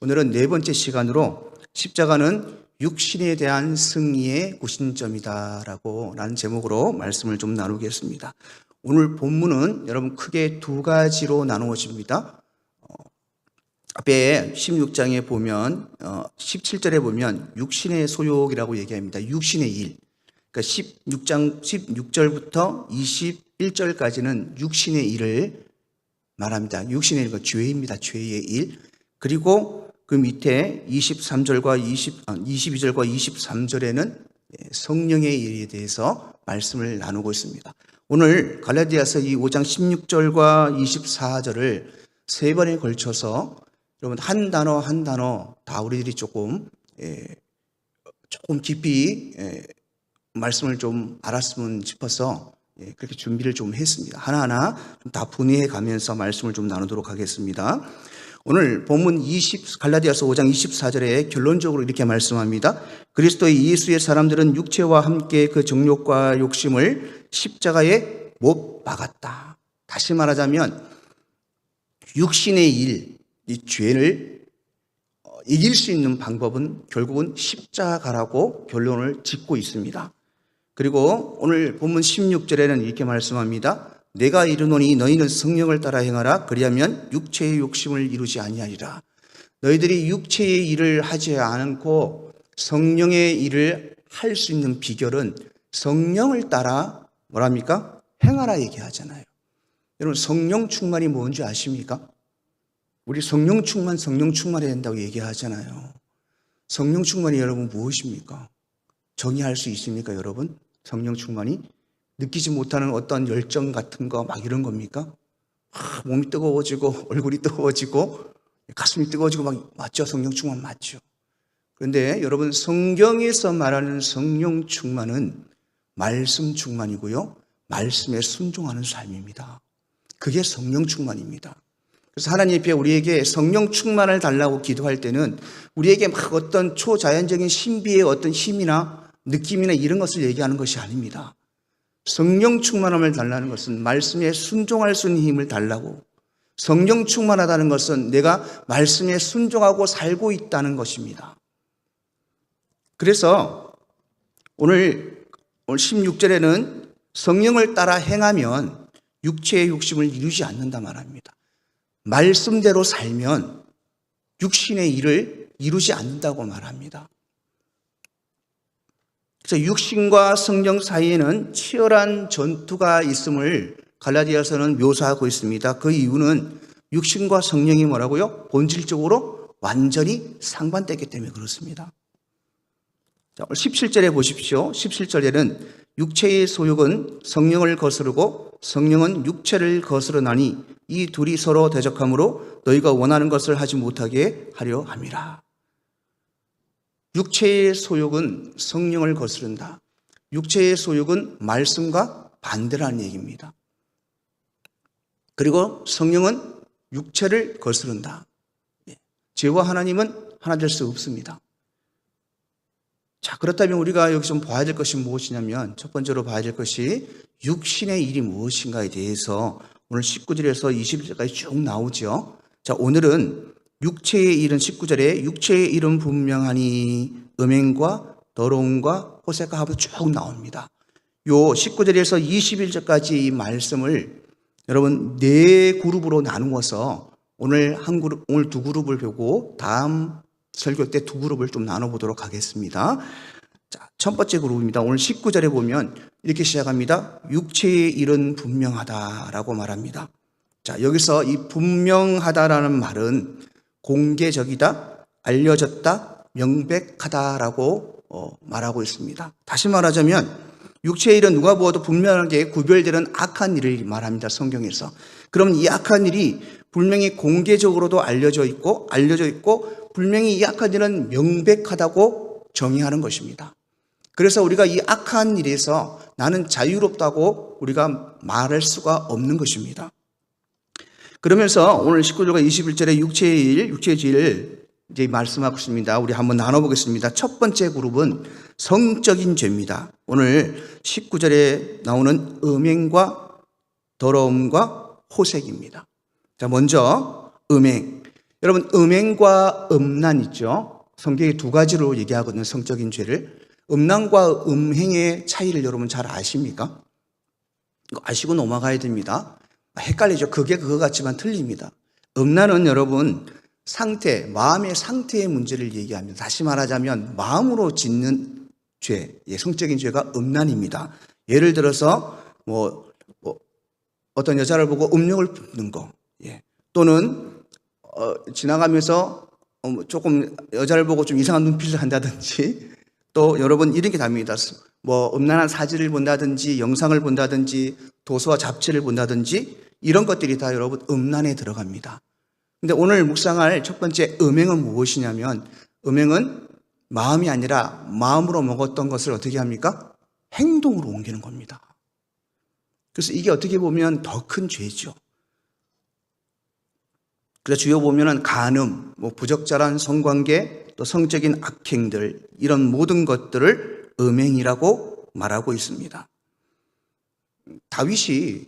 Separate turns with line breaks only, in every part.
오늘은 네 번째 시간으로 십자가는 육신에 대한 승리의 구심점이다 라는 제목으로 말씀을 좀 나누겠습니다. 오늘 본문은 여러분 크게 두 가지로 나누어집니다. 앞에 16장에 보면 17절에 보면 육신의 소욕이라고 얘기합니다. 육신의 일. 그러니까 16절부터 21절까지는 육신의 일을 말합니다. 육신의 일, 죄입니다. 죄의 일. 그리고 그 밑에 22절과 23절에는 성령의 일에 대해서 말씀을 나누고 있습니다. 오늘 갈라디아서 이 5장 16절과 24절을 세 번에 걸쳐서 여러분 한 단어 한 단어 다 우리들이 조금 깊이 말씀을 좀 알았으면 싶어서 그렇게 준비를 좀 했습니다. 하나하나 다 분해해 가면서 말씀을 좀 나누도록 하겠습니다. 오늘 본문 갈라디아서 5장 24절에 결론적으로 이렇게 말씀합니다. 그리스도의 예수의 사람들은 육체와 함께 그 정욕과 욕심을 십자가에 못 박았다. 다시 말하자면 육신의 일, 이 죄를 이길 수 있는 방법은 결국은 십자가라고 결론을 짓고 있습니다. 그리고 오늘 본문 16절에는 이렇게 말씀합니다. 내가 이르노니 너희는 성령을 따라 행하라. 그리하면 육체의 욕심을 이루지 아니하리라. 너희들이 육체의 일을 하지 않고 성령의 일을 할 수 있는 비결은 성령을 따라 뭐랍니까? 행하라 얘기하잖아요. 여러분 성령 충만이 뭔지 아십니까? 우리 성령 충만해야 된다고 얘기하잖아요. 성령 충만이 여러분 무엇입니까? 정의할 수 있습니까, 여러분? 성령 충만이? 느끼지 못하는 어떤 열정 같은 거 막 이런 겁니까? 몸이 뜨거워지고 얼굴이 뜨거워지고 가슴이 뜨거워지고 막 맞죠? 성령 충만 맞죠? 그런데 여러분 성경에서 말하는 성령 충만은 말씀 충만이고요. 말씀에 순종하는 삶입니다. 그게 성령 충만입니다. 그래서 하나님 앞에 우리에게 성령 충만을 달라고 기도할 때는 우리에게 막 어떤 초자연적인 신비의 어떤 힘이나 느낌이나 이런 것을 얘기하는 것이 아닙니다. 성령 충만함을 달라는 것은 말씀에 순종할 수 있는 힘을 달라고, 성령 충만하다는 것은 내가 말씀에 순종하고 살고 있다는 것입니다. 그래서 오늘 16절에는 성령을 따라 행하면 육체의 욕심을 이루지 않는다 말합니다. 말씀대로 살면 육신의 일을 이루지 않는다고 말합니다. 그래서 육신과 성령 사이에는 치열한 전투가 있음을 갈라디아서는 묘사하고 있습니다. 그 이유는 육신과 성령이 뭐라고요? 본질적으로 완전히 상반되기 때문에 그렇습니다. 자, 17절에 보십시오. 17절에는 육체의 소욕은 성령을 거스르고 성령은 육체를 거스르나니 이 둘이 서로 대적하므로 너희가 원하는 것을 하지 못하게 하려 함이라. 육체의 소욕은 성령을 거스른다. 육체의 소욕은 말씀과 반대라는 얘기입니다. 그리고 성령은 육체를 거스른다. 죄와 하나님은 하나 될 수 없습니다. 자, 그렇다면 우리가 여기서 봐야 될 것이 무엇이냐면 첫 번째로 봐야 될 것이 육신의 일이 무엇인가에 대해서 오늘 19절에서 21절까지 쭉 나오죠. 자, 오늘은 육체의 일은 19절에 육체의 일은 분명하니 음행과 더러움과 호색과 하고 쭉 나옵니다. 요 19절에서 21절까지 이 말씀을 여러분 네 그룹으로 나누어서 오늘 두 그룹을 보고 다음 설교 때 두 그룹을 좀 나눠보도록 하겠습니다. 자, 첫 번째 그룹입니다. 오늘 19절에 보면 이렇게 시작합니다. 육체의 일은 분명하다라고 말합니다. 자, 여기서 이 분명하다라는 말은 공개적이다, 알려졌다, 명백하다라고 말하고 있습니다. 다시 말하자면 육체의 일은 누가 보아도 분명하게 구별되는 악한 일을 말합니다. 성경에서. 그럼 이 악한 일이 분명히 공개적으로도 알려져 있고 분명히 이 악한 일은 명백하다고 정의하는 것입니다. 그래서 우리가 이 악한 일에서 나는 자유롭다고 우리가 말할 수가 없는 것입니다. 그러면서 오늘 19절과 21절에 육체의 죄를 이제 말씀하고 있습니다. 우리 한번 나눠보겠습니다. 첫 번째 그룹은 성적인 죄입니다. 오늘 19절에 나오는 음행과 더러움과 호색입니다. 자, 먼저 음행. 여러분, 음행과 음란 있죠? 성경이 두 가지로 얘기하거든요, 성적인 죄를. 음란과 음행의 차이를 여러분 잘 아십니까? 이거 아시고 넘어가야 됩니다. 헷갈리죠? 그게 그거 같지만 틀립니다. 음란은 여러분 상태, 마음의 상태의 문제를 얘기합니다. 다시 말하자면 마음으로 짓는 죄, 성적인 죄가 음란입니다. 예를 들어서 어떤 여자를 보고 음욕을 품는 거, 또는 지나가면서 조금 여자를 보고 좀 이상한 눈빛을 한다든지, 또 여러분 이런 게 답니다. 음란한 사진을 본다든지 영상을 본다든지 도서와 잡지를 본다든지 이런 것들이 다 여러분 음란에 들어갑니다. 근데 오늘 묵상할 첫 번째 음행은 무엇이냐면, 음행은 마음이 아니라 마음으로 먹었던 것을 어떻게 합니까? 행동으로 옮기는 겁니다. 그래서 이게 어떻게 보면 더 큰 죄죠. 그래서 주요 보면은 간음, 부적절한 성관계, 또 성적인 악행들, 이런 모든 것들을 음행이라고 말하고 있습니다. 다윗이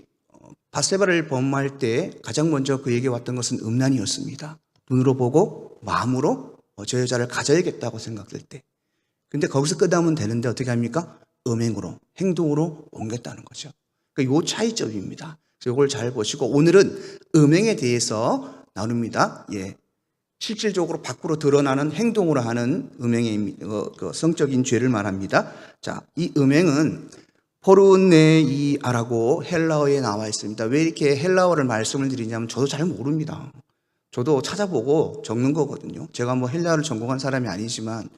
밧세바를 범할 때 가장 먼저 그에게 왔던 것은 음란이었습니다. 눈으로 보고 마음으로 저 여자를 가져야겠다고 생각될 때. 근데 거기서 끝나면 되는데 어떻게 합니까? 음행으로, 행동으로 옮겼다는 거죠. 그러니까 요 차이점입니다. 그래서 이걸 잘 보시고 오늘은 음행에 대해서 나눕니다. 실질적으로 밖으로 드러나는 행동으로 하는 음행의 성적인 죄를 말합니다. 자, 이 음행은 포르네이아라고 헬라어에 나와 있습니다. 왜 이렇게 헬라어를 말씀을 드리냐면 저도 잘 모릅니다. 저도 찾아보고 적는 거거든요. 제가 헬라어를 전공한 사람이 아니지만,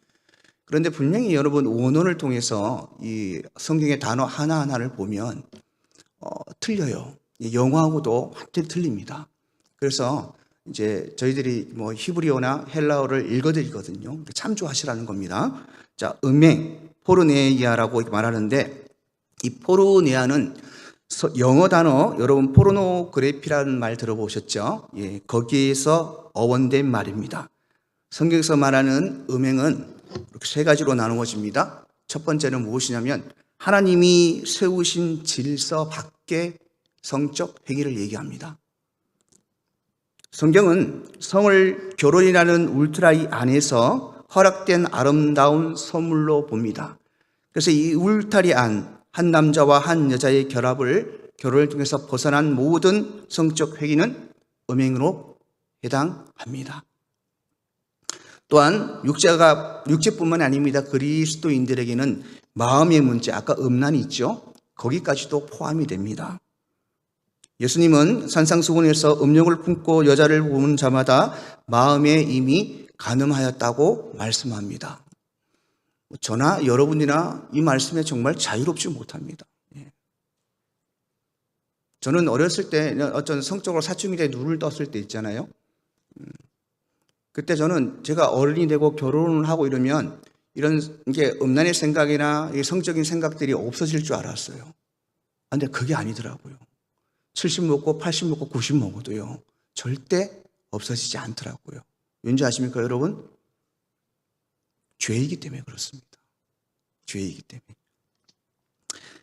그런데 분명히 여러분 원어를 통해서 이 성경의 단어 하나하나를 보면 틀려요. 영어하고도 완전히 틀립니다. 그래서 이제 저희들이 히브리어나 헬라어를 읽어드리거든요. 참조하시라는 겁니다. 자, 음행, 포르네이아라고 말하는데, 이 포르네아는 영어 단어, 여러분 포르노그래피라는 말 들어보셨죠? 거기에서 어원된 말입니다. 성경에서 말하는 음행은 이렇게 세 가지로 나누어집니다. 첫 번째는 무엇이냐면 하나님이 세우신 질서 밖의 성적 행위를 얘기합니다. 성경은 성을 결혼이라는 울타리 안에서 허락된 아름다운 선물로 봅니다. 그래서 이 울타리 안, 한 남자와 한 여자의 결혼을 통해서 벗어난 모든 성적 행위는 음행으로 해당합니다. 또한 육체뿐만 아닙니다. 그리스도인들에게는 마음의 문제, 아까 음란이 있죠? 거기까지도 포함이 됩니다. 예수님은 산상수훈에서 음욕을 품고 여자를 보는 자마다 마음에 이미 간음하였다고 말씀합니다. 저나 여러분이나 이 말씀에 정말 자유롭지 못합니다. 저는 어렸을 때 어떤 성적으로 사춘기 때 눈을 떴을 때 있잖아요. 그때 저는 제가 어른이 되고 결혼을 하고 이러면 이런 게 음란의 생각이나 성적인 생각들이 없어질 줄 알았어요. 근데 그게 아니더라고요. 70 먹고 80 먹고 90 먹어도요, 절대 없어지지 않더라고요. 왠지 아십니까, 여러분? 죄이기 때문에 그렇습니다. 죄이기 때문에.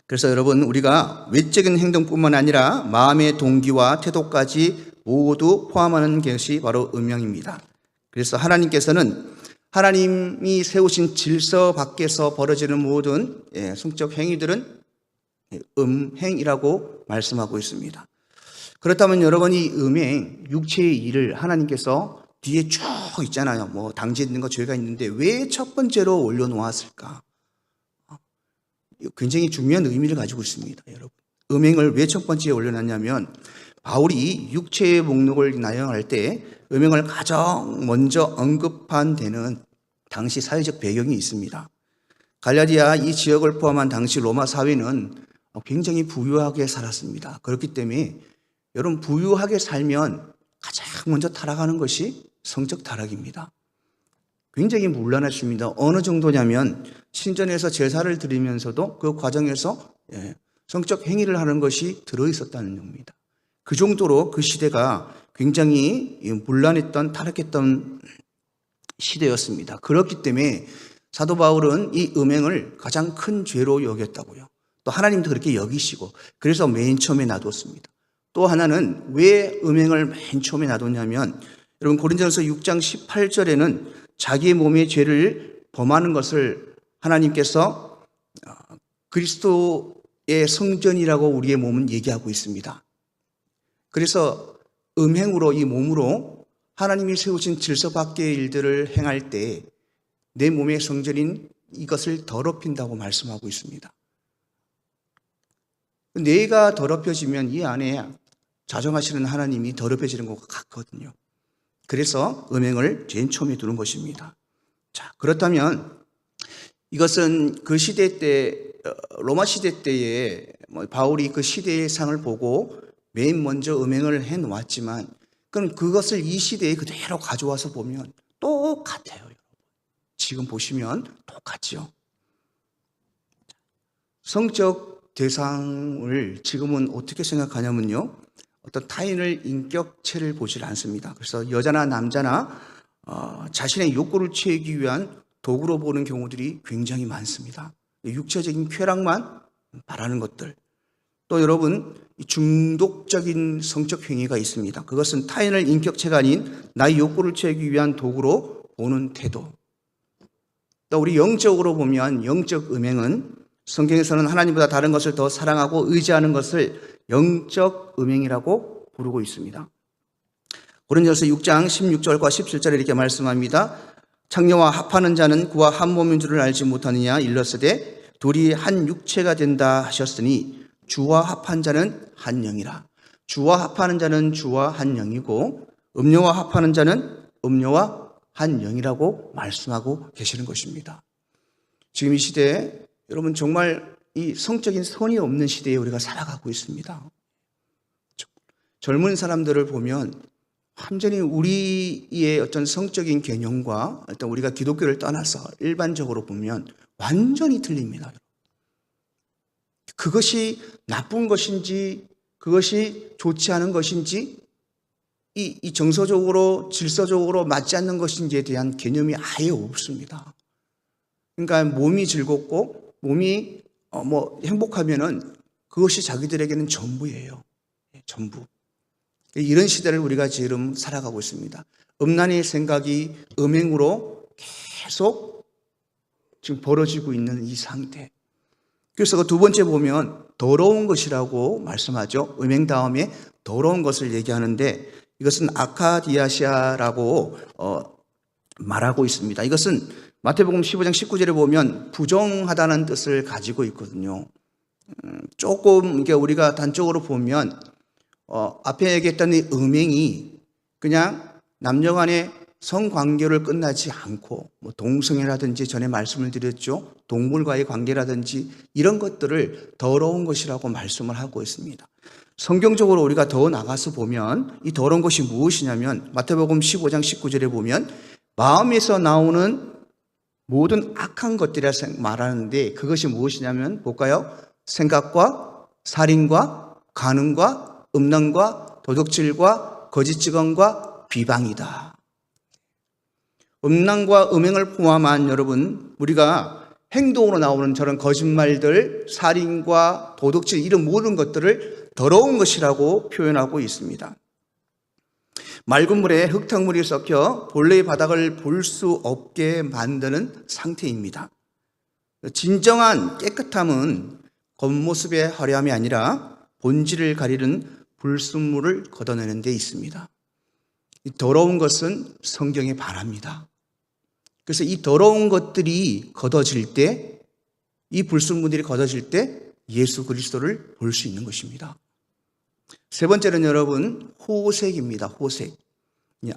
그래서 여러분, 우리가 외적인 행동뿐만 아니라 마음의 동기와 태도까지 모두 포함하는 것이 바로 음행입니다. 그래서 하나님께서는 하나님이 세우신 질서 밖에서 벌어지는 모든 성적 행위들은 음행이라고 말씀하고 있습니다. 그렇다면 여러분, 이 음행, 육체의 일을 하나님께서 뒤에 쭉 있잖아요. 당지 있는 거 죄가 있는데 왜 첫 번째로 올려놓았을까? 굉장히 중요한 의미를 가지고 있습니다, 여러분. 음행을 왜 첫 번째에 올려놨냐면, 바울이 육체의 목록을 나열할 때 음행을 가장 먼저 언급한 데는 당시 사회적 배경이 있습니다. 갈라디아 이 지역을 포함한 당시 로마 사회는 굉장히 부유하게 살았습니다. 그렇기 때문에 여러분, 부유하게 살면 가장 먼저 타락하는 것이 성적 타락입니다. 굉장히 문란했습니다. 어느 정도냐면 신전에서 제사를 드리면서도 그 과정에서 성적 행위를 하는 것이 들어있었다는 겁니다. 그 정도로 그 시대가 굉장히 문란했던, 타락했던 시대였습니다. 그렇기 때문에 사도 바울은 이 음행을 가장 큰 죄로 여겼다고요. 또 하나님도 그렇게 여기시고, 그래서 맨 처음에 놔뒀습니다. 또 하나는 왜 음행을 맨 처음에 놔뒀냐면, 여러분 고린도전서 6장 18절에는 자기의 몸의 죄를 범하는 것을 하나님께서 그리스도의 성전이라고 우리의 몸은 얘기하고 있습니다. 그래서 음행으로 이 몸으로 하나님이 세우신 질서 밖의 일들을 행할 때 내 몸의 성전인 이것을 더럽힌다고 말씀하고 있습니다. 뇌가 더럽혀지면 이 안에 자정하시는 하나님이 더럽혀지는 것과 같거든요. 그래서 음행을 제일 처음에 두는 것입니다. 자, 그렇다면 이것은 그 시대 때, 로마 시대 때에 바울이 그 시대의 상을 보고 맨 먼저 음행을 해 놓았지만, 그럼 그것을 이 시대에 그대로 가져와서 보면 똑같아요. 여러분. 지금 보시면 똑같죠. 성적 대상을 지금은 어떻게 생각하냐면요, 어떤 타인을 인격체를 보질 않습니다. 그래서 여자나 남자나 자신의 욕구를 채우기 위한 도구로 보는 경우들이 굉장히 많습니다. 육체적인 쾌락만 바라는 것들. 또 여러분, 중독적인 성적 행위가 있습니다. 그것은 타인을 인격체가 아닌 나의 욕구를 채우기 위한 도구로 보는 태도. 또 우리 영적으로 보면 영적 음행은 성경에서는 하나님보다 다른 것을 더 사랑하고 의지하는 것을 영적 음행이라고 부르고 있습니다. 고린도전서 6장 16절과 17절에 이렇게 말씀합니다. 창녀와 합하는 자는 그와 한 몸인 줄을 알지 못하느냐 일렀으되 둘이 한 육체가 된다 하셨으니 주와 합한 자는 한 영이라. 주와 합하는 자는 주와 한 영이고 음료와 합하는 자는 음료와 한 영이라고 말씀하고 계시는 것입니다. 지금 이 시대에 여러분 정말 이 성적인 선이 없는 시대에 우리가 살아가고 있습니다. 젊은 사람들을 보면 완전히 우리의 어떤 성적인 개념과 일단 우리가 기독교를 떠나서 일반적으로 보면 완전히 틀립니다. 그것이 나쁜 것인지 그것이 좋지 않은 것인지 이 정서적으로 질서적으로 맞지 않는 것인지에 대한 개념이 아예 없습니다. 그러니까 몸이 즐겁고 몸이 행복하면은 그것이 자기들에게는 전부예요. 전부. 이런 시대를 우리가 지금 살아가고 있습니다. 음란의 생각이 음행으로 계속 지금 벌어지고 있는 이 상태. 그래서 그 두 번째 보면 더러운 것이라고 말씀하죠. 음행 다음에 더러운 것을 얘기하는데 이것은 아카디아시아라고 말하고 있습니다. 이것은 마태복음 15장 19절에 보면 부정하다는 뜻을 가지고 있거든요. 조금 이게 우리가 단적으로 보면 앞에 얘기했던 이 음행이 그냥 남녀간의 성관계를 끝나지 않고 동성애라든지 전에 말씀을 드렸죠. 동물과의 관계라든지 이런 것들을 더러운 것이라고 말씀을 하고 있습니다. 성경적으로 우리가 더 나가서 보면 이 더러운 것이 무엇이냐면 마태복음 15장 19절에 보면 마음에서 나오는 모든 악한 것들이라 말하는데 그것이 무엇이냐면 볼까요? 생각과 살인과 간음과 음란과 도둑질과 거짓 증언과 비방이다. 음란과 음행을 포함한 여러분 우리가 행동으로 나오는 저런 거짓말들, 살인과 도둑질 이런 모든 것들을 더러운 것이라고 표현하고 있습니다. 맑은 물에 흙탕물이 섞여 본래의 바닥을 볼 수 없게 만드는 상태입니다. 진정한 깨끗함은 겉모습의 화려함이 아니라 본질을 가리는 불순물을 걷어내는 데 있습니다. 이 더러운 것은 성경에 반합니다. 그래서 이 더러운 것들이 걷어질 때, 이 불순물들이 걷어질 때 예수 그리스도를 볼 수 있는 것입니다. 세 번째는 여러분 호색입니다. 호색.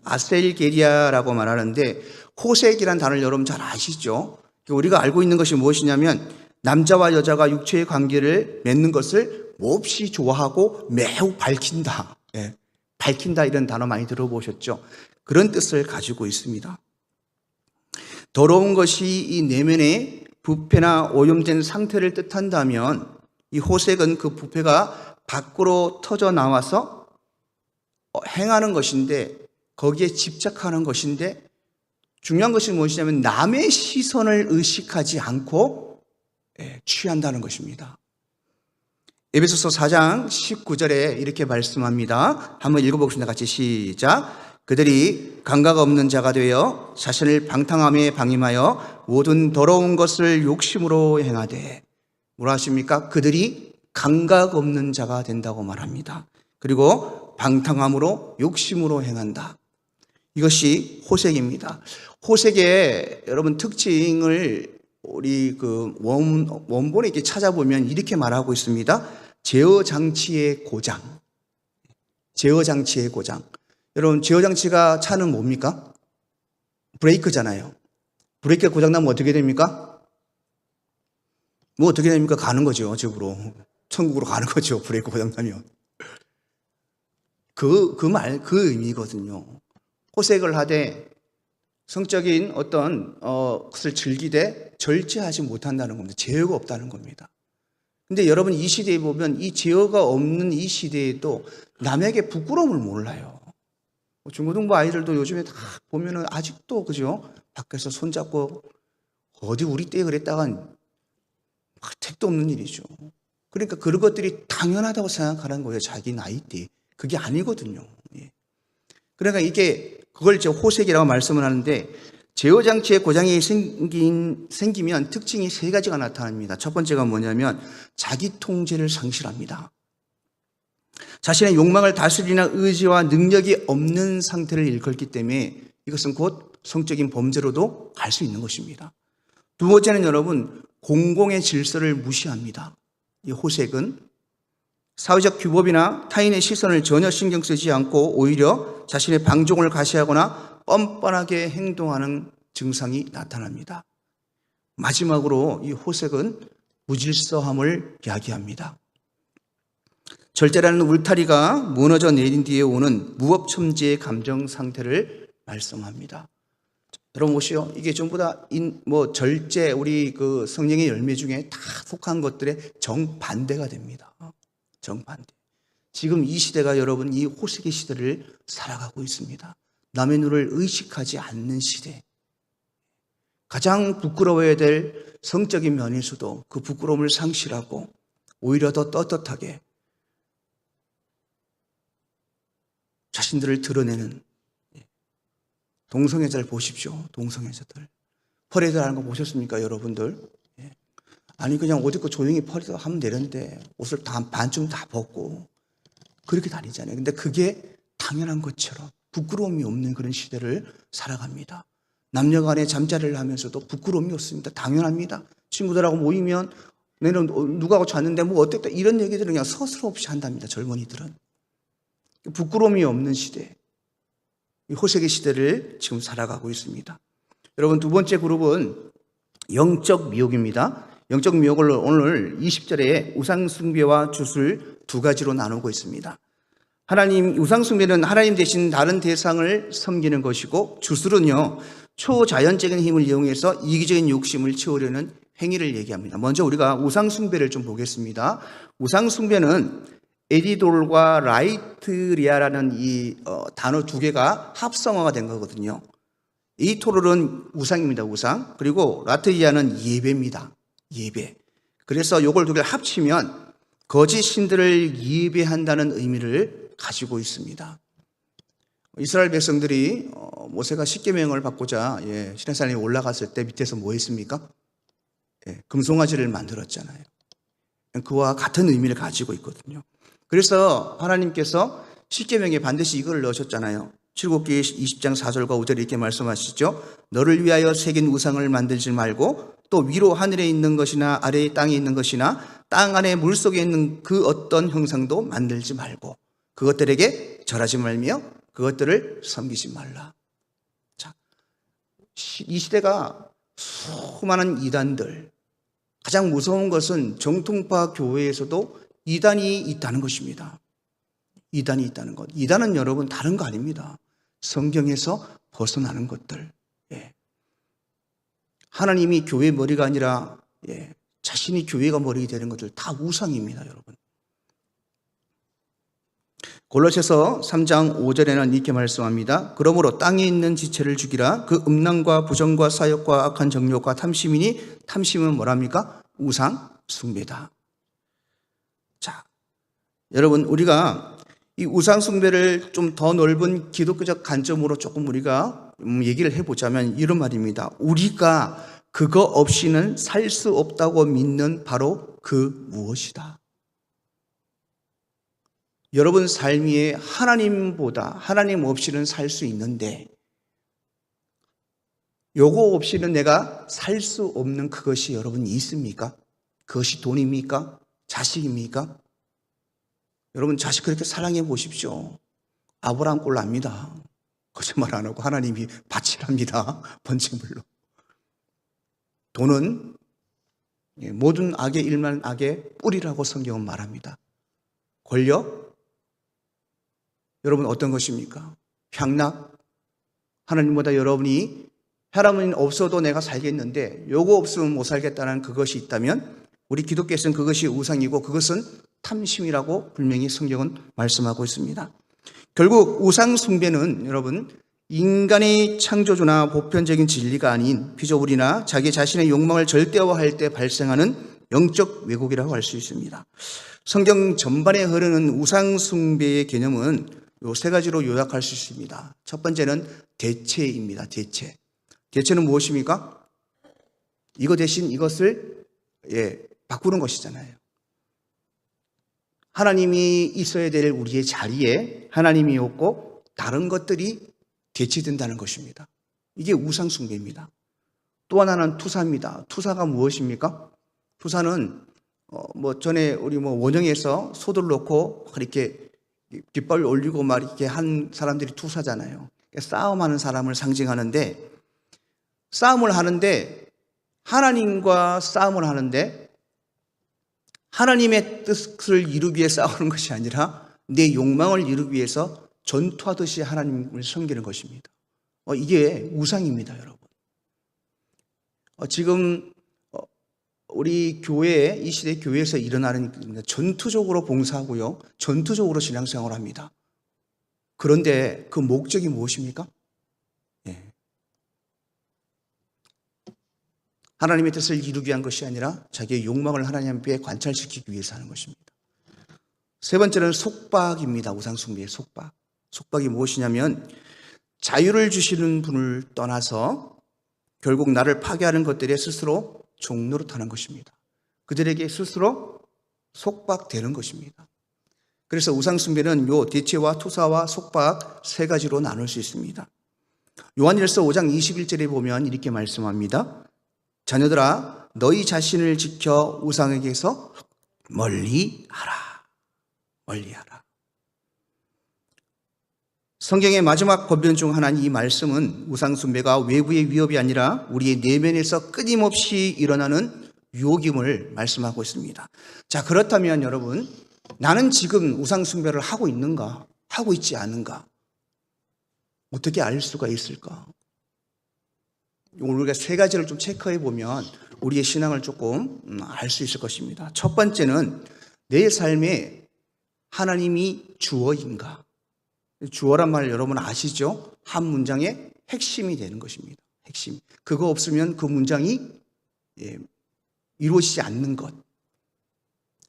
아셀게리아라고 말하는데 호색이라는 단어를 여러분 잘 아시죠? 우리가 알고 있는 것이 무엇이냐면 남자와 여자가 육체의 관계를 맺는 것을 몹시 좋아하고 매우 밝힌다. 밝힌다 이런 단어 많이 들어보셨죠? 그런 뜻을 가지고 있습니다. 더러운 것이 이 내면의 부패나 오염된 상태를 뜻한다면 이 호색은 그 부패가 밖으로 터져 나와서 행하는 것인데 거기에 집착하는 것인데 중요한 것이 무엇이냐면 남의 시선을 의식하지 않고 취한다는 것입니다. 에베소서 4장 19절에 이렇게 말씀합니다. 한번 읽어보겠습니다. 같이 시작. 그들이 감각 없는 자가 되어 자신을 방탕함에 방임하여 모든 더러운 것을 욕심으로 행하되, 뭐라 하십니까? 그들이 감각 없는 자가 된다고 말합니다. 그리고 방탕함으로 욕심으로 행한다. 이것이 호색입니다. 호색의 여러분 특징을 우리 그 원본에 이렇게 찾아보면 이렇게 말하고 있습니다. 제어 장치의 고장. 제어 장치의 고장. 여러분, 제어 장치가 차는 뭡니까? 브레이크잖아요. 브레이크가 고장나면 어떻게 됩니까? 뭐 어떻게 됩니까? 가는 거죠, 집으로. 천국으로 가는 거죠, 브레이크 고장나면. 그 의미거든요. 호색을 하되 성적인 어떤 것을 즐기되 절제하지 못한다는 겁니다. 제어가 없다는 겁니다. 근데 여러분, 이 시대에 보면 이 제어가 없는 이 시대에도 남에게 부끄러움을 몰라요. 중고등부 아이들도 요즘에 다 보면은 아직도 그죠? 밖에서 손잡고 어디 우리 때에 그랬다간 택도 없는 일이죠. 그러니까 그런 것들이 당연하다고 생각하는 거예요. 자기 나이 때. 그게 아니거든요. 그러니까 이게 그걸 이제 호색이라고 말씀을 하는데, 제어 장치의 고장이 생기면 특징이 세 가지가 나타납니다. 첫 번째가 뭐냐면 자기 통제를 상실합니다. 자신의 욕망을 다스리는 의지와 능력이 없는 상태를 일컫기 때문에 이것은 곧 성적인 범죄로도 갈 수 있는 것입니다. 두 번째는 여러분, 공공의 질서를 무시합니다. 이 호색은 사회적 규범이나 타인의 시선을 전혀 신경 쓰지 않고 오히려 자신의 방종을 과시하거나 뻔뻔하게 행동하는 증상이 나타납니다. 마지막으로 이 호색은 무질서함을 이야기합니다. 절제라는 울타리가 무너져 내린 뒤에 오는 무법천지의 감정 상태를 말씀합니다. 여러분 보시오. 이게 전부 다 절제, 우리 그 성령의 열매 중에 다 속한 것들의 정반대가 됩니다. 정반대. 지금 이 시대가 여러분 이 호색의 시대를 살아가고 있습니다. 남의 눈을 의식하지 않는 시대. 가장 부끄러워야 될 성적인 면에서도 그 부끄러움을 상실하고 오히려 더 떳떳하게 자신들을 드러내는 동성애자를 보십시오. 동성애자들. 퍼레이드라는 거 보셨습니까, 여러분들? 아니 그냥 옷 입고 조용히 퍼레이드 하면 되는데 옷을 반쯤 다 벗고 그렇게 다니잖아요. 근데 그게 당연한 것처럼 부끄러움이 없는 그런 시대를 살아갑니다. 남녀 간에 잠자리를 하면서도 부끄러움이 없습니다. 당연합니다. 친구들하고 모이면 너는 누구하고 잤는데 뭐 어땠다 이런 얘기들은 그냥 서슴없이 한답니다. 젊은이들은. 부끄러움이 없는 시대, 호색의 시대를 지금 살아가고 있습니다. 여러분, 두 번째 그룹은 영적 미혹입니다. 영적 미혹을 오늘 20절에 우상숭배와 주술 두 가지로 나누고 있습니다. 우상숭배는 하나님 대신 다른 대상을 섬기는 것이고, 주술은요 초자연적인 힘을 이용해서 이기적인 욕심을 채우려는 행위를 얘기합니다. 먼저 우리가 우상숭배를 좀 보겠습니다. 우상숭배는 에디돌과 라이트리아라는 이 단어 두 개가 합성어가 된 거거든요. 에디톨은 우상입니다. 우상. 그리고 라트리아는 예배입니다. 예배. 그래서 이걸 두 개를 합치면 거짓 신들을 예배한다는 의미를 가지고 있습니다. 이스라엘 백성들이 모세가 십계명을 받고자 시내산에 올라갔을 때 밑에서 뭐 했습니까? 금송아지를 만들었잖아요. 그와 같은 의미를 가지고 있거든요. 그래서 하나님께서 십계명에 반드시 이걸 넣으셨잖아요. 출애굽기 20장 4절과 5절에 이렇게 말씀하시죠. 너를 위하여 새긴 우상을 만들지 말고 또 위로 하늘에 있는 것이나 아래에 땅에 있는 것이나 땅 안에 물속에 있는 그 어떤 형상도 만들지 말고 그것들에게 절하지 말며 그것들을 섬기지 말라. 자, 이 시대가 수많은 이단들, 가장 무서운 것은 정통파 교회에서도 이단이 있다는 것입니다. 이단이 있다는 것. 이단은 여러분 다른 거 아닙니다. 성경에서 벗어나는 것들. 하나님이 교회 머리가 아니라 자신이 교회가 머리 되는 것들 다 우상입니다, 여러분. 골로새서 3장 5절에는 이렇게 말씀합니다. 그러므로 땅에 있는 지체를 죽이라. 그 음란과 부정과 사욕과 악한 정욕과 탐심이니 탐심은 뭐랍니까? 우상 숭배다. 자, 여러분 우리가 이 우상숭배를 좀 더 넓은 기독교적 관점으로 조금 우리가 얘기를 해보자면 이런 말입니다. 우리가 그거 없이는 살 수 없다고 믿는 바로 그 무엇이다. 여러분 삶 위에 하나님보다, 하나님 없이는 살 수 있는데 요거 없이는 내가 살 수 없는 그것이 여러분 있습니까? 그것이 돈입니까? 자식입니까? 여러분 자식 그렇게 사랑해 보십시오. 아브라함 꼴 납니다. 거짓말 안 하고 하나님이 바치랍니다. 번제물로. 돈은 모든 악의 일만 악의 뿌리라고 성경은 말합니다. 권력? 여러분 어떤 것입니까? 향락? 하나님보다 여러분이 하나님 없어도 내가 살겠는데 요거 없으면 못 살겠다는 그것이 있다면 우리 기독교에서는 그것이 우상이고 그것은 탐심이라고 분명히 성경은 말씀하고 있습니다. 결국 우상 숭배는 여러분 인간의 창조주나 보편적인 진리가 아닌 피조물이나 자기 자신의 욕망을 절대화할 때 발생하는 영적 왜곡이라고 할 수 있습니다. 성경 전반에 흐르는 우상 숭배의 개념은 요 세 가지로 요약할 수 있습니다. 첫 번째는 대체입니다. 대체는 무엇입니까? 이거 대신 이것을 바꾸는 것이잖아요. 하나님이 있어야 될 우리의 자리에 하나님이 없고 다른 것들이 대체된다는 것입니다. 이게 우상 숭배입니다. 또 하나는 투사입니다. 투사가 무엇입니까? 투사는 전에 우리 원형에서 소들 놓고 이렇게 깃발 올리고 막 이렇게 한 사람들이 투사잖아요. 싸움하는 사람을 상징하는데 하나님과 싸움을 하는데 하나님의 뜻을 이루기 위해 싸우는 것이 아니라 내 욕망을 이루기 위해서 전투하듯이 하나님을 섬기는 것입니다. 이게 우상입니다, 여러분. 지금 우리 교회, 이 시대 교회에서 일어나는 전투적으로 봉사하고요, 전투적으로 신앙생활을 합니다. 그런데 그 목적이 무엇입니까? 하나님의 뜻을 이루기 위한 것이 아니라 자기의 욕망을 하나님 앞에 관찰시키기 위해서 하는 것입니다. 세 번째는 속박입니다. 우상숭배의 속박. 속박이 무엇이냐면 자유를 주시는 분을 떠나서 결국 나를 파괴하는 것들에 스스로 종노릇하는 것입니다. 그들에게 스스로 속박되는 것입니다. 그래서 우상숭배는 요 대체와 투사와 속박 세 가지로 나눌 수 있습니다. 요한일서 5장 21절에 보면 이렇게 말씀합니다. 자녀들아 너희 자신을 지켜 우상에게서 멀리하라. 성경의 마지막 권면 중 하나인 이 말씀은 우상숭배가 외부의 위협이 아니라 우리의 내면에서 끊임없이 일어나는 유혹임을 말씀하고 있습니다. 자, 그렇다면 여러분, 나는 지금 우상숭배를 하고 있는가? 하고 있지 않은가? 어떻게 알 수가 있을까? 우리가 세 가지를 좀 체크해 보면 우리의 신앙을 조금 알 수 있을 것입니다. 첫 번째는 내 삶에 하나님이 주어인가? 주어란 말 여러분 아시죠? 한 문장의 핵심이 되는 것입니다. 핵심. 그거 없으면 그 문장이 이루어지지 않는 것.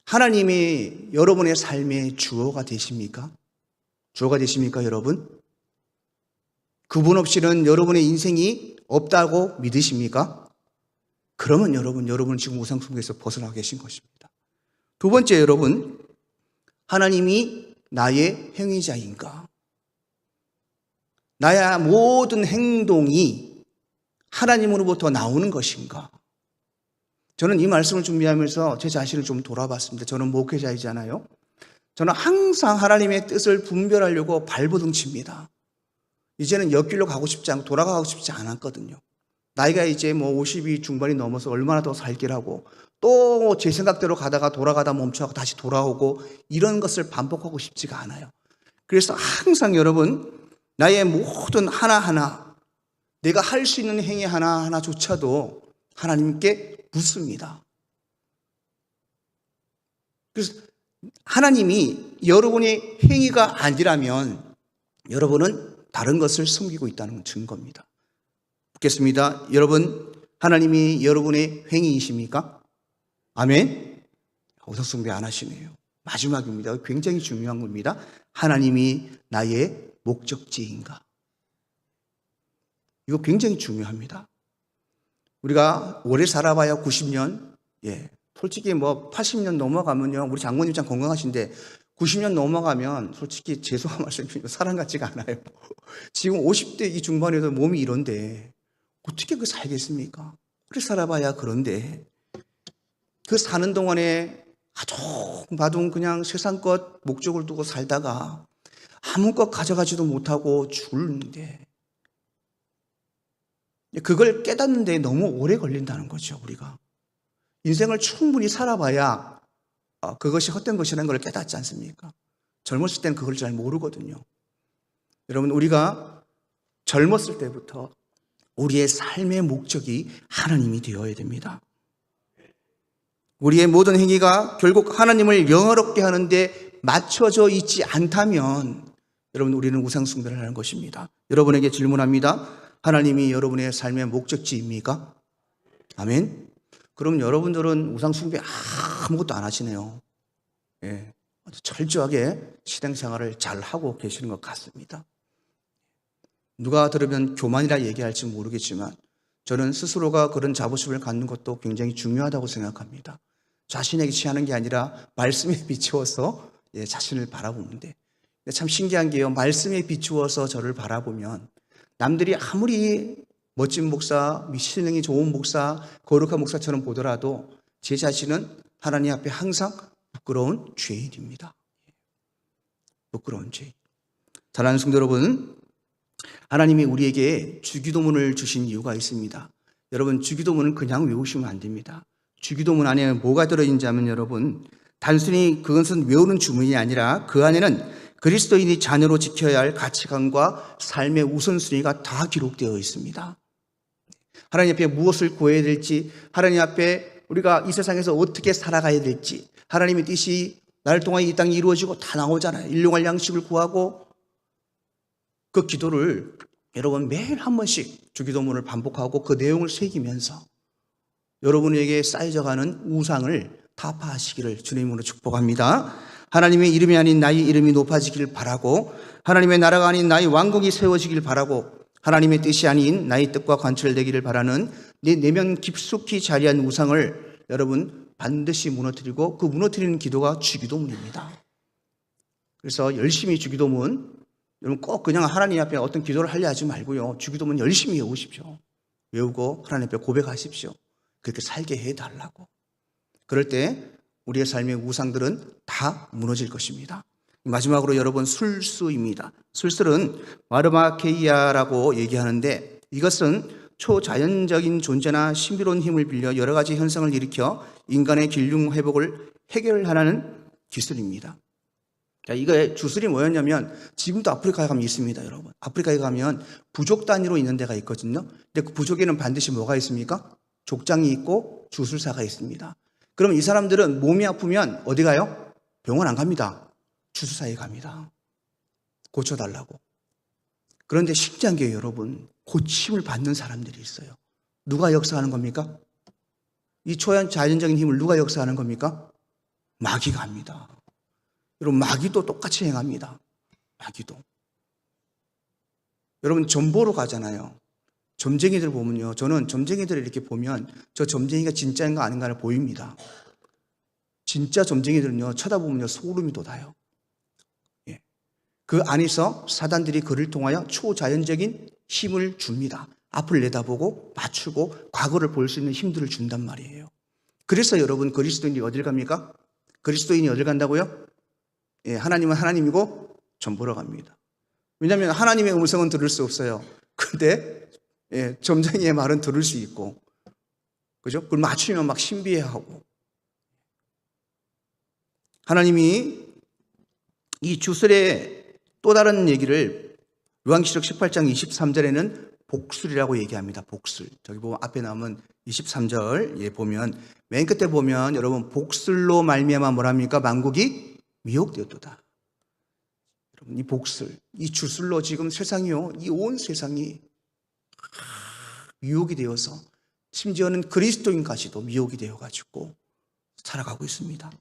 하나님이 여러분의 삶의 주어가 되십니까? 주어가 되십니까, 여러분? 그분 없이는 여러분의 인생이 없다고 믿으십니까? 그러면 여러분 지금 우상숭배에서 벗어나 계신 것입니다. 두 번째, 여러분, 하나님이 나의 행위자인가? 나의 모든 행동이 하나님으로부터 나오는 것인가? 저는 이 말씀을 준비하면서 제 자신을 좀 돌아봤습니다. 저는 목회자이잖아요. 저는 항상 하나님의 뜻을 분별하려고 발버둥 칩니다. 이제는 옆길로 가고 싶지 않고 돌아가고 싶지 않았거든요. 나이가 이제 50이 중반이 넘어서 얼마나 더 살기라고 또 제 생각대로 가다가 돌아가다 멈춰서 다시 돌아오고 이런 것을 반복하고 싶지가 않아요. 그래서 항상 여러분 나의 모든 하나하나 내가 할 수 있는 행위 하나하나조차도 하나님께 묻습니다. 그래서 하나님이 여러분의 행위가 아니라면 여러분은 다른 것을 숨기고 있다는 증거입니다. 묻겠습니다. 여러분, 하나님이 여러분의 행위이십니까? 아멘? 우상숭배 안 하시네요. 마지막입니다. 굉장히 중요한 겁니다. 하나님이 나의 목적지인가? 이거 굉장히 중요합니다. 우리가 오래 살아봐야 90년, 솔직히 80년 넘어가면요, 우리 장모님 참 건강하신데 90년 넘어가면 솔직히 죄송한 말씀이지만 사람 같지가 않아요. 지금 50대 이 중반에도 몸이 이런데 어떻게 그 살겠습니까? 오래 살아봐야 그런데 그 사는 동안에 아둥바둥 그냥 세상 것 목적을 두고 살다가 아무것 가져가지도 못하고 죽는데 그걸 깨닫는데 너무 오래 걸린다는 거죠. 우리가 인생을 충분히 살아봐야 그것이 헛된 것이라는 걸 깨닫지 않습니까? 젊었을 때는 그걸 잘 모르거든요. 여러분, 우리가 젊었을 때부터 우리의 삶의 목적이 하나님이 되어야 됩니다. 우리의 모든 행위가 결국 하나님을 영화롭게 하는데 맞춰져 있지 않다면 여러분, 우리는 우상 숭배를 하는 것입니다. 여러분에게 질문합니다. 하나님이 여러분의 삶의 목적지입니까? 아멘. 그럼 여러분들은 우상 숭배 아무것도 안 하시네요. 아주 철저하게 신앙생활을 잘 하고 계시는 것 같습니다. 누가 들으면 교만이라 얘기할지 모르겠지만 저는 스스로가 그런 자부심을 갖는 것도 굉장히 중요하다고 생각합니다. 자신에게 취하는 게 아니라 말씀에 비추어서 자신을 바라보는데 참 신기한 게요. 말씀에 비추어서 저를 바라보면 남들이 아무리 멋진 목사, 신앙이 좋은 목사, 거룩한 목사처럼 보더라도 제 자신은 하나님 앞에 항상 부끄러운 죄인입니다. 부끄러운 죄인. 사랑하는 성도 여러분, 하나님이 우리에게 주기도문을 주신 이유가 있습니다. 여러분, 주기도문은 그냥 외우시면 안 됩니다. 주기도문 안에 뭐가 들어있는지 하면 여러분, 단순히 그것은 외우는 주문이 아니라 그 안에는 그리스도인이 자녀로 지켜야 할 가치관과 삶의 우선순위가 다 기록되어 있습니다. 하나님 앞에 무엇을 구해야 될지, 하나님 앞에 우리가 이 세상에서 어떻게 살아가야 될지, 하나님의 뜻이 나를 통하여 이 땅에 이루어지고 다 나오잖아요. 일용할 양식을 구하고 그 기도를 여러분 매일 한 번씩 주기도문을 반복하고 그 내용을 새기면서 여러분에게 쌓여져가는 우상을 타파하시기를 주님으로 축복합니다. 하나님의 이름이 아닌 나의 이름이 높아지길 바라고, 하나님의 나라가 아닌 나의 왕국이 세워지길 바라고, 하나님의 뜻이 아닌 나의 뜻과 관철되기를 바라는 내 내면 깊숙이 자리한 우상을 여러분 반드시 무너뜨리고, 그 무너뜨리는 기도가 주기도문입니다. 그래서 열심히 주기도문, 여러분 꼭 그냥 하나님 앞에 어떤 기도를 하려 하지 말고요, 주기도문 열심히 외우십시오. 외우고 하나님 앞에 고백하십시오. 그렇게 살게 해달라고. 그럴 때 우리의 삶의 우상들은 다 무너질 것입니다. 마지막으로 여러분, 술수입니다. 술술은 마르마케이아라고 얘기하는데 이것은 초자연적인 존재나 신비로운 힘을 빌려 여러 가지 현상을 일으켜 인간의 길흉 회복을 해결하라는 기술입니다. 이거의 주술이 뭐였냐면, 지금도 아프리카에 가면 있습니다, 여러분. 아프리카에 가면 부족 단위로 있는 데가 있거든요. 근데 그 부족에는 반드시 뭐가 있습니까? 족장이 있고 주술사가 있습니다. 그럼 이 사람들은 몸이 아프면 어디 가요? 병원 안 갑니다. 주술사에 갑니다. 고쳐달라고. 그런데 신기한 게 여러분, 고침을 받는 사람들이 있어요. 누가 역사하는 겁니까? 이 초자연적인 힘을 누가 역사하는 겁니까? 마귀가 합니다. 여러분, 마귀도 똑같이 행합니다. 마귀도. 여러분, 점보러 가잖아요. 점쟁이들 보면요, 저는 점쟁이들을 이렇게 보면 저 점쟁이가 진짜인가 아닌가를 보입니다. 진짜 점쟁이들은요, 쳐다보면요 소름이 돋아요. 그 안에서 사단들이 그를 통하여 초자연적인 힘을 줍니다. 앞을 내다보고 맞추고 과거를 볼 수 있는 힘들을 준단 말이에요. 그래서 여러분, 그리스도인이 어딜 갑니까? 그리스도인이 어딜 간다고요? 하나님은 하나님이고 점보러 갑니다. 왜냐하면 하나님의 음성은 들을 수 없어요. 근데 점쟁이의 말은 들을 수 있고, 그죠? 그걸 맞추면 막 신비해하고. 하나님이 이 주술의 또 다른 얘기를 요한계시록 18장 23절에는 복술이라고 얘기합니다. 복술. 저기 보면 앞에 나오면 23절 보면 맨 끝에 보면 여러분, 복술로 말미암아 뭐랍니까? 만국이 미혹되었도다. 여러분, 이 복술, 이 주술로 지금 세상이요, 이 온 세상이 미혹이 되어서 심지어는 그리스도인까지도 미혹이 되어가지고 살아가고 있습니다.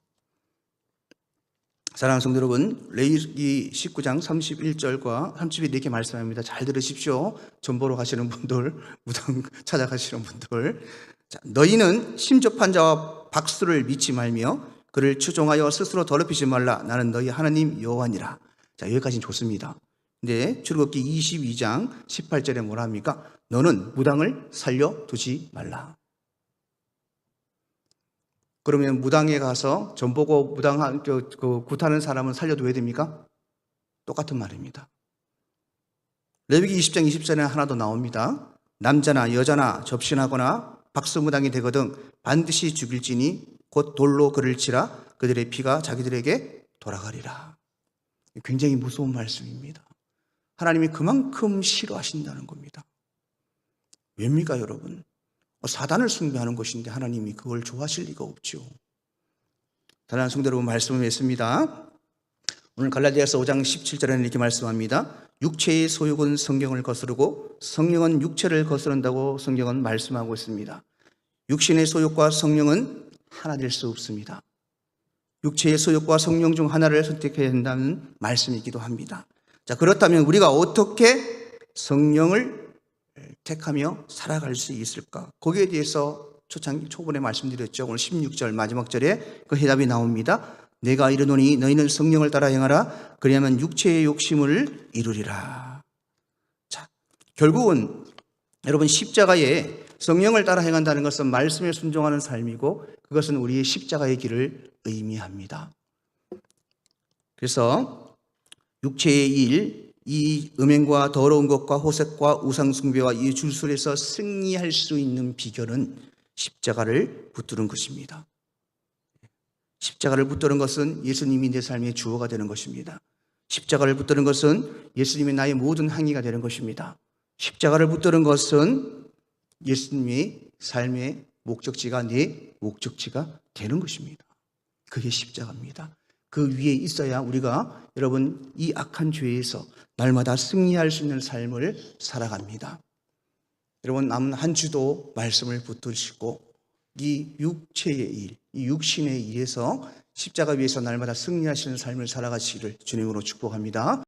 사랑하는 성도 여러분, 레위기 19장 31절과 30일 이렇게 말씀합니다. 잘 들으십시오. 전보러 가시는 분들, 무당 찾아가시는 분들. 자, 너희는 심접한 자와 박수를 믿지 말며 그를 추종하여 스스로 더럽히지 말라. 나는 너희 하나님 여호와니라. 자, 여기까지는 좋습니다. 근데 출애굽기 22장 18절에 뭐라 합니까? 너는 무당을 살려두지 말라. 그러면 무당에 가서 전보고 무당 굿하는 사람은 살려둬야 됩니까? 똑같은 말입니다. 레위기 20장 20절에 하나 더 나옵니다. 남자나 여자나 접신하거나 박수무당이 되거든 반드시 죽일지니 곧 돌로 그를 치라. 그들의 피가 자기들에게 돌아가리라. 굉장히 무서운 말씀입니다. 하나님이 그만큼 싫어하신다는 겁니다. 왜입니까, 여러분? 사단을 숭배하는 것인데 하나님이 그걸 좋아하실 리가 없죠. 사랑하는 성도 여러분, 말씀을 맺습니다. 오늘 갈라디아서 5장 17절에는 이렇게 말씀합니다. 육체의 소욕은 성경을 거스르고 성령은 육체를 거스른다고 성경은 말씀하고 있습니다. 육신의 소욕과 성령은 하나 될 수 없습니다. 육체의 소욕과 성령 중 하나를 선택해야 한다는 말씀이기도 합니다. 자, 그렇다면 우리가 어떻게 성령을 택하며 살아갈 수 있을까? 거기에 대해서 초반에 말씀드렸죠. 오늘 16절 마지막 절에 그 해답이 나옵니다. 내가 이르노니 너희는 성령을 따라 행하라. 그리하면 육체의 욕심을 이루리라. 자, 결국은 여러분 십자가에 성령을 따라 행한다는 것은 말씀에 순종하는 삶이고 그것은 우리의 십자가의 길을 의미합니다. 그래서 육체의 일, 이 음행과 더러운 것과 호색과 우상숭배와 이 줄술에서 승리할 수 있는 비결은 십자가를 붙드는 것입니다. 십자가를 붙드는 것은 예수님이 내 삶의 주어가 되는 것입니다. 십자가를 붙드는 것은 예수님이 나의 모든 행위가 되는 것입니다. 십자가를 붙드는 것은 예수님의 삶의 목적지가 내 목적지가 되는 것입니다. 그게 십자가입니다. 그 위에 있어야 우리가 여러분 이 악한 죄에서 날마다 승리할 수 있는 삶을 살아갑니다. 여러분 남은 한 주도 말씀을 붙드시고 이 육체의 일, 이 육신의 일에서 십자가 위에서 날마다 승리하시는 삶을 살아가시기를 주님으로 축복합니다.